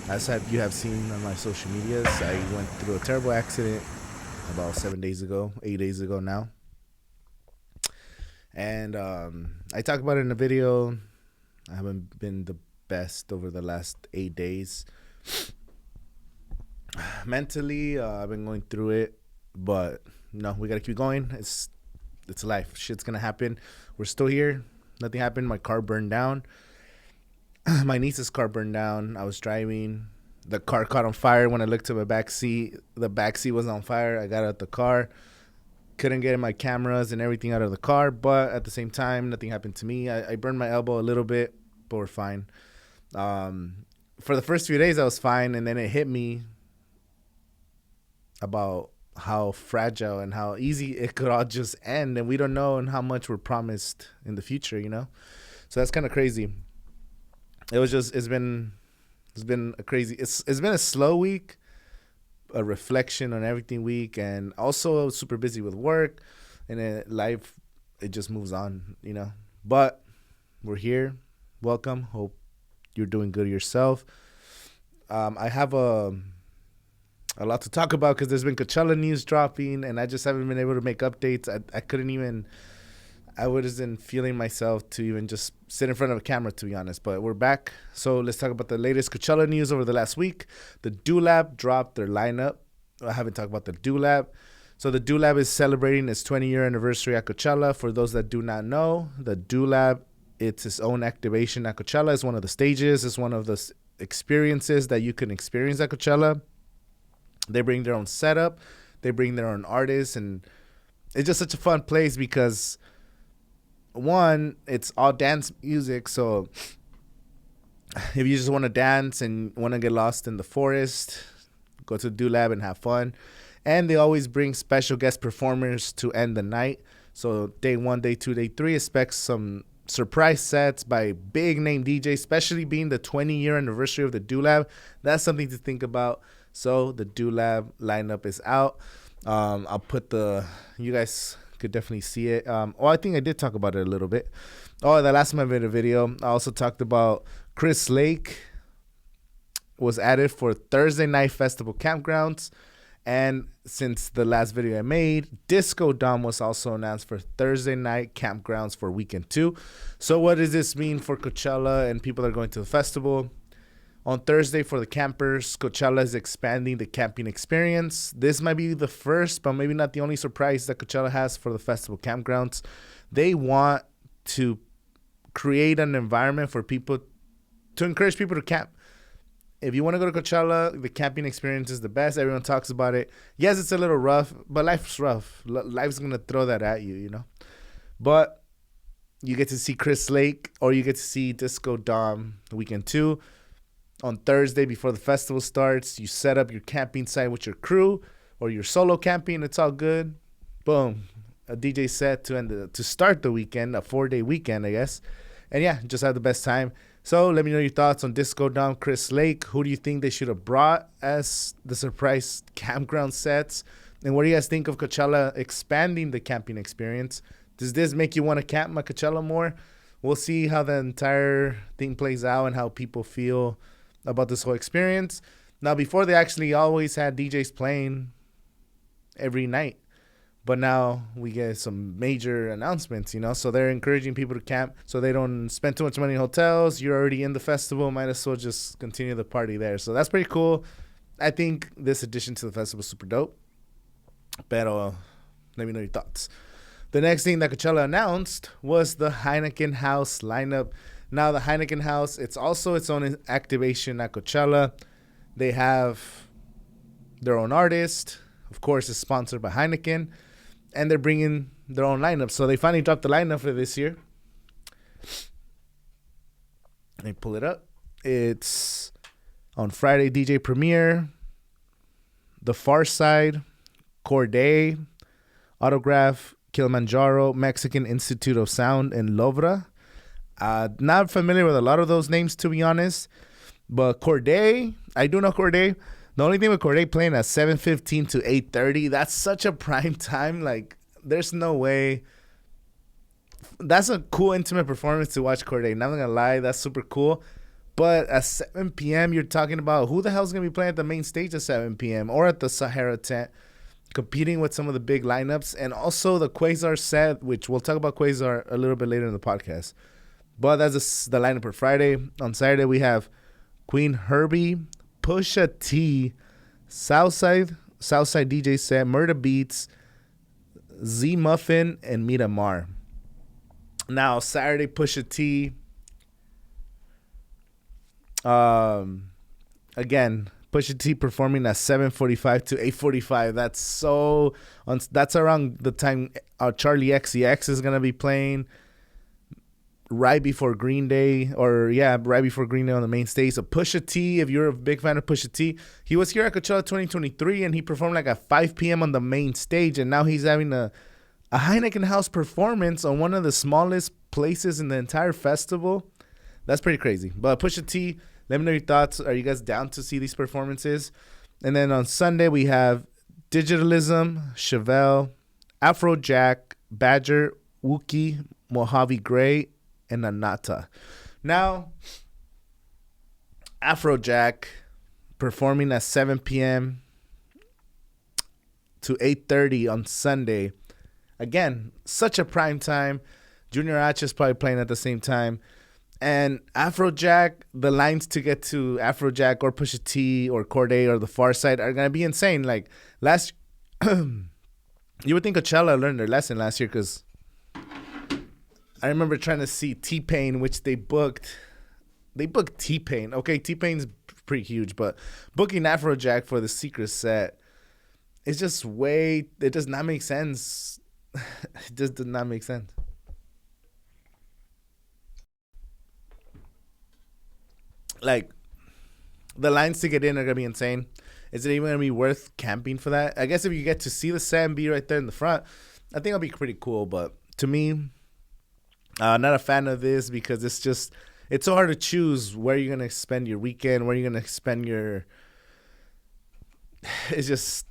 As you have seen on my social medias, I went through a terrible accident about 7 days ago, 8 days ago now. And I talked about it in a video. I haven't been the best over the last 8 days. Mentally, I've been going through it, but we gotta keep going. It's life. Shit's gonna happen. We're still here. Nothing happened. My car burned down. My niece's car burned down. I was driving. The car caught on fire. When I looked to my back seat, the back seat was on fire. I got out the car. Couldn't get my cameras and everything out of the car, but at the same time, nothing happened to me. I burned my elbow a little bit, but we're fine. For the first few days, I was fine, and then it hit me about how fragile and how easy it could all just end, and we don't know and how much we're promised in the future, So that's kind of crazy. It's been a crazy. It's been a slow week, a reflection on everything week, and also super busy with work, and then life, it just moves on, But we're here. Welcome. Hope you're doing good yourself. I have a lot to talk about because there's been Coachella news dropping, and I just haven't been able to make updates. I wasn't feeling myself to even just sit in front of a camera, to be honest. But we're back. So let's talk about the latest Coachella news over the last week. The Lab dropped their lineup. I haven't talked about the Lab. So the Lab is celebrating its 20-year anniversary at Coachella. For those that do not know, the Lab, it's its own activation at Coachella. It's one of the stages. It's one of the experiences that you can experience at Coachella. They bring their own setup. They bring their own artists. And it's just such a fun place because, one, it's all dance music. So if you just want to dance and want to get lost in the forest, go to the Lab and have fun. And they always bring special guest performers to end the night. So day 1, day 2, day 3, expect some surprise sets by big name DJs, especially being the 20-year anniversary of the Lab. That's something to think about. So the Lab lineup is out. I'll put you guys could definitely see it. I think I did talk about it a little bit. The last time I made a video, I also talked about Chris Lake was added for Thursday night festival campgrounds. And since the last video I made, Disco Dome was also announced for Thursday night campgrounds for weekend 2. So what does this mean for Coachella and people that are going to the festival? On Thursday, for the campers, Coachella is expanding the camping experience. This might be the first, but maybe not the only surprise that Coachella has for the festival campgrounds. They want to create an environment for people, to encourage people to camp. If you want to go to Coachella, the camping experience is the best. Everyone talks about it. Yes, it's a little rough, but life's rough. Life's going to throw that at you, But you get to see Chris Lake, or you get to see Disco Dome weekend 2. On Thursday, before the festival starts, you set up your camping site with your crew or your solo camping. It's all good. Boom. A DJ set to start the weekend, a 4-day weekend, I guess. And yeah, just have the best time. So let me know your thoughts on Disco Dome, Chris Lake. Who do you think they should have brought as the surprise campground sets? And what do you guys think of Coachella expanding the camping experience? Does this make you want to camp at Coachella more? We'll see how the entire thing plays out and how people feel about this whole experience. Now, before, they actually always had DJs playing every night, but now we get some major announcements, so they're encouraging people to camp so they don't spend too much money in hotels. You're already in the festival, might as well just continue the party there. So that's pretty cool. I think this addition to the festival is super dope. Pero let me know your thoughts. The next thing that Coachella announced was the Heineken House Lineup. Now, the Heineken House, it's also its own activation at Coachella. They have their own artist. Of course, it's sponsored by Heineken. And they're bringing their own lineup. So they finally dropped the lineup for this year. Let me pull it up. It's on Friday, DJ Premier, The Far Side, Corday, Autograph, Kilimanjaro, Mexican Institute of Sound, and Lovra. Not familiar with a lot of those names, to be honest. But Corday, I do know Corday. The only thing with Corday playing at 7:15 to 8:30, that's such a prime time. Like, there's no way. That's a cool, intimate performance to watch Corday. Not gonna lie, that's super cool. But at 7 p.m., you're talking about who the hell's going to be playing at the main stage at 7 p.m. or at the Sahara tent, competing with some of the big lineups. And also the Quasar set, which we'll talk about Quasar a little bit later in the podcast. But that's the lineup for Friday. On Saturday, we have Queen Herbie, Pusha T, Southside DJ set, Murder Beats, Z Muffin, and Miramar. Now, Saturday, Pusha T. Again, Pusha T performing at 7:45 to 8:45. That's around the time Charlie XCX is gonna be playing. Right before Green Day, right before Green Day on the main stage. So Pusha T, if you're a big fan of Pusha T, he was here at Coachella 2023 and he performed like at 5 p.m. on the main stage, and now he's having a Heineken House performance on one of the smallest places in the entire festival. That's pretty crazy. But Pusha T, let me know your thoughts. Are you guys down to see these performances? And then on Sunday, we have Digitalism, Chevelle, Afrojack, Badger, Wookie, Mojave Gray, and Anata. Now, Afrojack performing at 7 p.m. to 8:30 on Sunday. Again, such a prime time. Junior H is probably playing at the same time. And Afrojack, the lines to get to Afrojack or Pusha T or Corday or the Far Side are going to be insane. Like last, you would think Coachella learned their lesson last year, because I remember trying to see T-Pain, which they booked. They booked T-Pain. Okay, T-Pain's pretty huge, but booking Afrojack for the secret set, it's just it does not make sense. It just does not make sense. Like, the lines to get in are going to be insane. Is it even going to be worth camping for that? I guess if you get to see the set and be right there in the front, I think it'll be pretty cool. But to me, not a fan of this, because it's so hard to choose where you're going to spend your weekend, where you're going to spend your... It's just...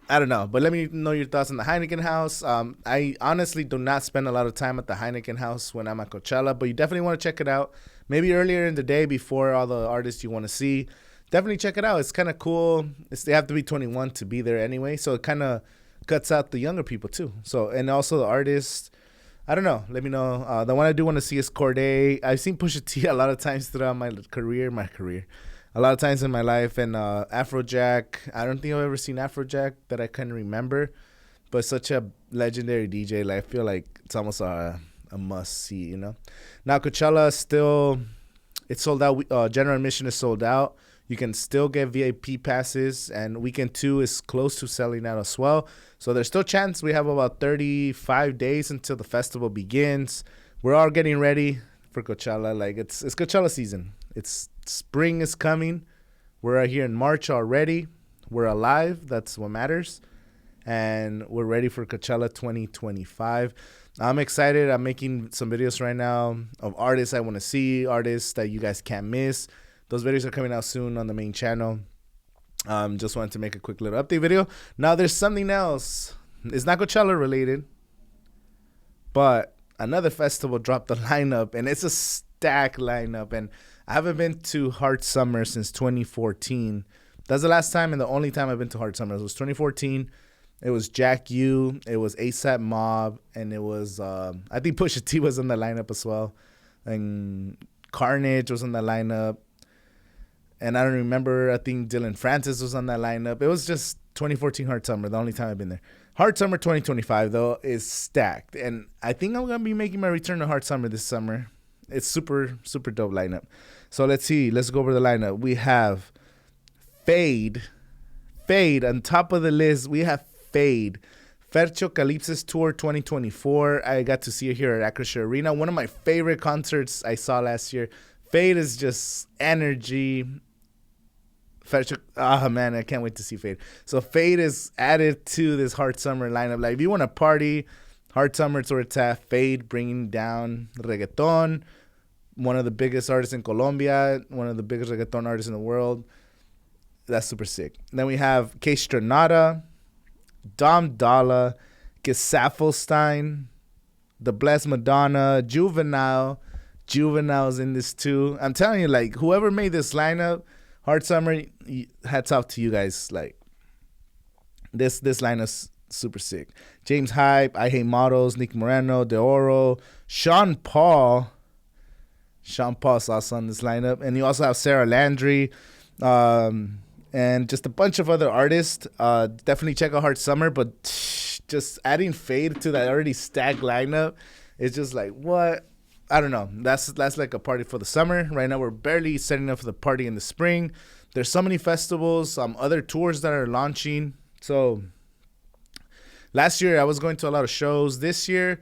I don't know. But let me know your thoughts on the Heineken House. I honestly do not spend a lot of time at the Heineken House when I'm at Coachella, but you definitely want to check it out. Maybe earlier in the day before all the artists you want to see. Definitely check it out. It's kind of cool. They have to be 21 to be there anyway, so it kind of cuts out the younger people too. So, and also the artists... I don't know. Let me know. The one I do want to see is Corday. I've seen Pusha T a lot of times throughout my career. A lot of times in my life. And Afrojack. I don't think I've ever seen Afrojack that I can remember. But such a legendary DJ. Like, I feel like it's almost a must-see, you know? Now, Coachella still... It's sold out. General admission is sold out. You can still get VIP passes, and weekend 2 is close to selling out as well. So there's still a chance. We have about 35 days until the festival begins. We're all getting ready for Coachella. Like, it's Coachella season. It's spring is coming. We're out here in March already. We're alive. That's what matters. And we're ready for Coachella 2025. I'm excited. I'm making some videos right now of artists I want to see, artists that you guys can't miss. Those videos are coming out soon on the main channel. Just wanted to make a quick little update video. Now, there's something else. It's not Coachella related, but another festival dropped the lineup, and it's a stacked lineup. And I haven't been to Hard Summer since 2014. That's the last time and the only time I've been to Hard Summer. It was 2014. It was Jack U, it was ASAP Mob, and it was, I think Pusha T was in the lineup as well. And Carnage was in the lineup. And I don't remember, I think Dylan Francis was on that lineup. It was just 2014 Hard Summer, the only time I've been there. Hard Summer 2025, though, is stacked. And I think I'm going to be making my return to Hard Summer this summer. It's super, super dope lineup. So let's see. Let's go over the lineup. We have Fade. Fade. On top of the list, we have Fade. Fercho Calypso's Tour 2024. I got to see it here at Acrisure Arena. One of my favorite concerts I saw last year. Fade is just energy. Man, I can't wait to see Fade. So Fade is added to this Hard Summer lineup. Like, if you want to party, Hard Summer, it's where it's at. Fade bringing down reggaeton. One of the biggest artists in Colombia. One of the biggest reggaeton artists in the world. That's super sick. Then we have K Stronada, Dom Dalla, Gesaffelstein, The Blessed Madonna, Juvenile, Juvenile's in this too. I'm telling you, like, whoever made this lineup, Hard Summer, hats off to you guys. Like, this lineup's super sick. James Hype, I Hate Models, Nick Moreno, De Oro, Sean Paul. Sean Paul's also on this lineup. And you also have Sarah Landry, and just a bunch of other artists. Definitely check out Hard Summer, but just adding Fade to that already stacked lineup is just like, what? I don't know. That's like a party for the summer. Right now, we're barely setting up for the party in the spring. There's so many festivals, other tours that are launching. So last year, I was going to a lot of shows. This year,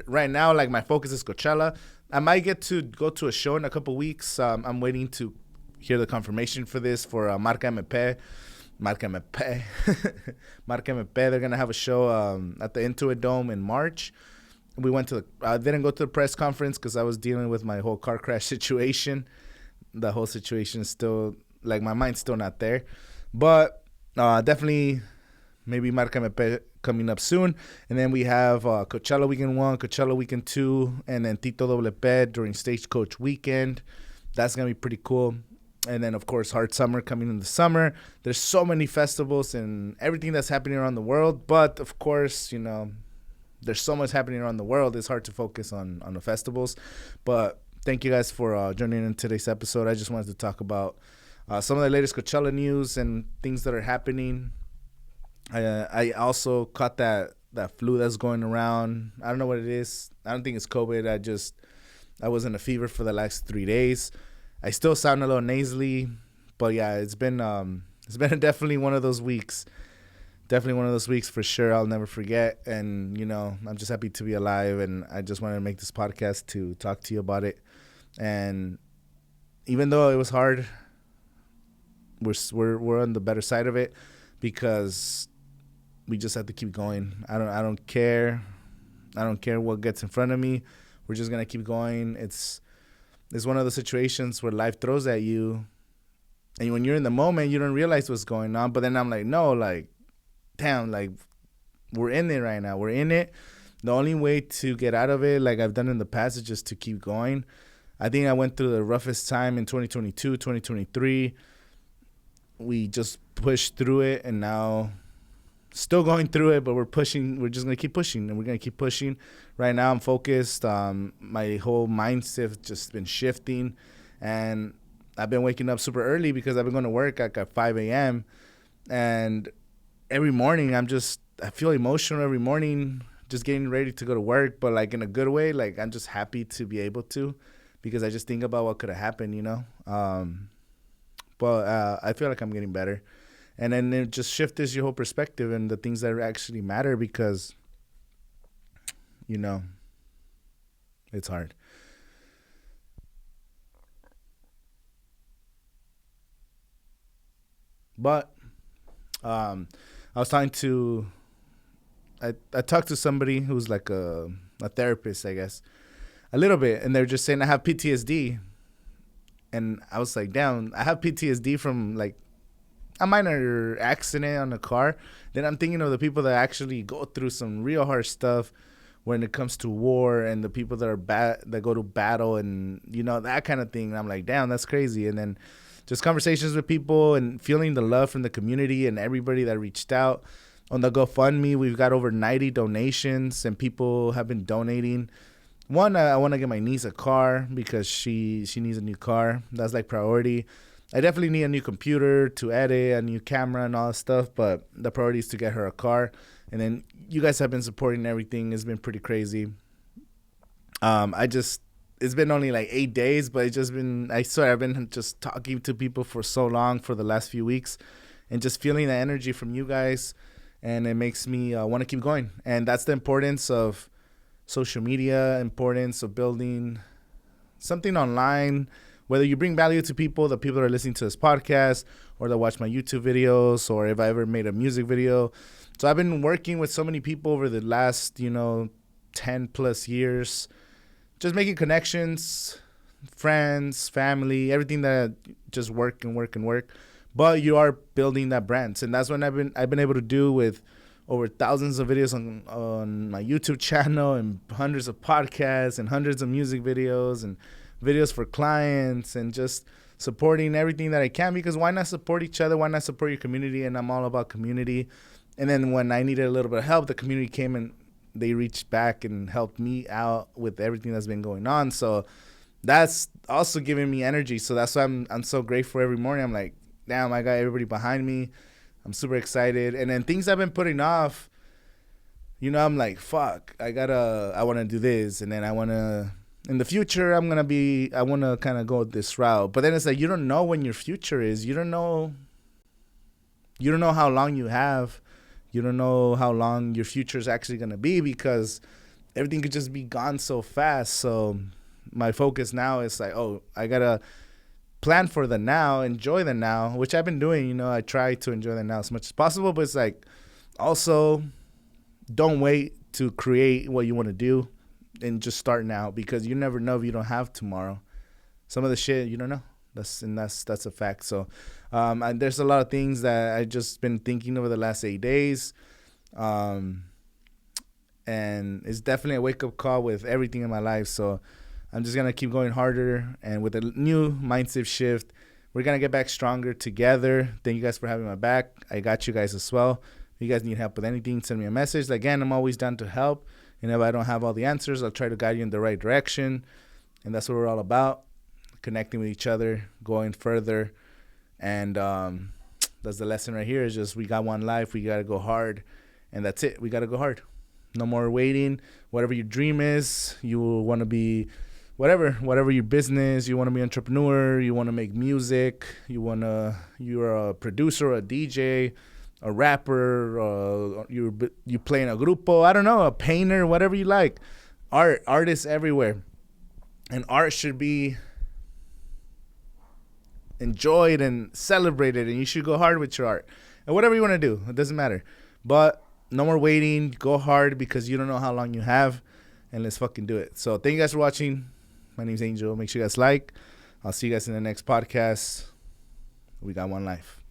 right now, like, my focus is Coachella. I might get to go to a show in a couple weeks. I'm waiting to hear the confirmation for this for Marca MP. Marca MP. Marca MP. They're going to have a show at the Intuit Dome in March. We went to I didn't go to the press conference because I was dealing with my whole car crash situation. The whole situation is still, like, my mind's still not there. But definitely maybe Marca MP coming up soon. And then we have Coachella Weekend 1, Coachella Weekend 2, and then Tito Doble P during Stagecoach Weekend. That's going to be pretty cool. And then, of course, Hard Summer coming in the summer. There's so many festivals and everything that's happening around the world. But, of course, you know, there's so much happening around the world. It's hard to focus on the festivals. But thank you guys for joining in today's episode. I just wanted to talk about some of the latest Coachella news and things that are happening. I also caught that flu that's going around. I don't know what it is. I don't think it's COVID. I was in a fever for the last 3 days. I still sound a little nasally, but yeah, it's been definitely one of those weeks. Definitely one of those weeks for sure. I'll never forget. And, you know, I'm just happy to be alive, and I just wanted to make this podcast to talk to you about it. And even though it was hard, we're on the better side of it because we just have to keep going. I don't care. I don't care what gets in front of me. We're just gonna keep going. It's one of those situations where life throws at you, and when you're in the moment, you don't realize what's going on. But then I'm like, no, like, damn, like, we're in it right now. We're in it. The only way to get out of it, like I've done in the past, is just to keep going. I think I went through the roughest time in 2022, 2023. We just pushed through it, and now still going through it, but we're pushing. We're just going to keep pushing, and we're going to keep pushing. Right now, I'm focused. My whole mindset just been shifting, and I've been waking up super early because I've been going to work at 5 a.m. And every morning, I feel emotional every morning, just getting ready to go to work, but like in a good way. Like, I'm just happy to be able to, because I just think about what could have happened, you know? But I feel like I'm getting better. And then it just shifts your whole perspective and the things that actually matter, because, you know, it's hard. But I was talking to, I talked to somebody who's like a therapist, I guess, a little bit, and they're just saying I have PTSD. And I was like, damn, I have PTSD from like a minor accident on a car. Then I'm thinking of the people that actually go through some real hard stuff when it comes to war, and the people that are that go to battle, and, you know, that kind of thing. And I'm like, damn, that's crazy. And then just conversations with people and feeling the love from the community and everybody that reached out. On the GoFundMe, we've got over 90 donations, and people have been donating. One, I want to get my niece a car because she needs a new car. That's like priority. I definitely need a new computer to edit, a new camera and all that stuff, but the priority is to get her a car. And then you guys have been supporting everything. It's been pretty crazy. It's been only like 8 days, but I swear I've been just talking to people for so long for the last few weeks, and just feeling the energy from you guys. And it makes me want to keep going. And that's the importance of social media, importance of building something online, whether you bring value to people, the people that are listening to this podcast, or that watch my YouTube videos, or if I ever made a music video. So I've been working with so many people over the last, 10 plus years, just making connections, friends, family, everything that just work and work and work. But you are building that brand. And that's what I've been able to do with over thousands of videos on my YouTube channel and hundreds of podcasts and hundreds of music videos and videos for clients and just supporting everything that I can, because why not support each other? Why not support your community? And I'm all about community. And then when I needed a little bit of help, the community came and they reached back and helped me out with everything that's been going on. So that's also giving me energy. So that's why I'm so grateful every morning. I'm like, damn, I got everybody behind me. I'm super excited. And then things I've been putting off, you know, I'm like, fuck, I want to do this. And then I want to, in the future, I want to kind of go this route. But then it's like, you don't know when your future is. You don't know how long you have. You don't know how long your future is actually going to be, because everything could just be gone so fast. So my focus now is like, oh, I got to plan for the now, enjoy the now, which I've been doing. You know, I try to enjoy the now as much as possible, but it's like, also don't wait to create what you want to do and just start now, because you never know if you don't have tomorrow. Some of the shit you don't know. That's a fact. So and there's a lot of things that I just been thinking over the last 8 days. And it's definitely a wake-up call with everything in my life. So I'm just going to keep going harder. And with a new mindset shift, we're going to get back stronger together. Thank you guys for having my back. I got you guys as well. If you guys need help with anything, send me a message. Again, I'm always down to help. And if I don't have all the answers, I'll try to guide you in the right direction. And that's what we're all about, connecting with each other, going further. And that's the lesson right here, is just we got one life. We got to go hard. And that's it. We got to go hard. No more waiting. Whatever your dream is, you want to be whatever your business, you want to be an entrepreneur, you want to make music, you're a producer, a DJ, a rapper, you play in a grupo, I don't know, a painter, whatever you like. Art is everywhere. And art should be enjoyed and celebrated, and you should go hard with your art. And whatever you want to do, it doesn't matter. But no more waiting. Go hard, because you don't know how long you have. And let's fucking do it. So thank you guys for watching. My name's Angel. Make sure you guys like. I'll see you guys in the next podcast. We got one life.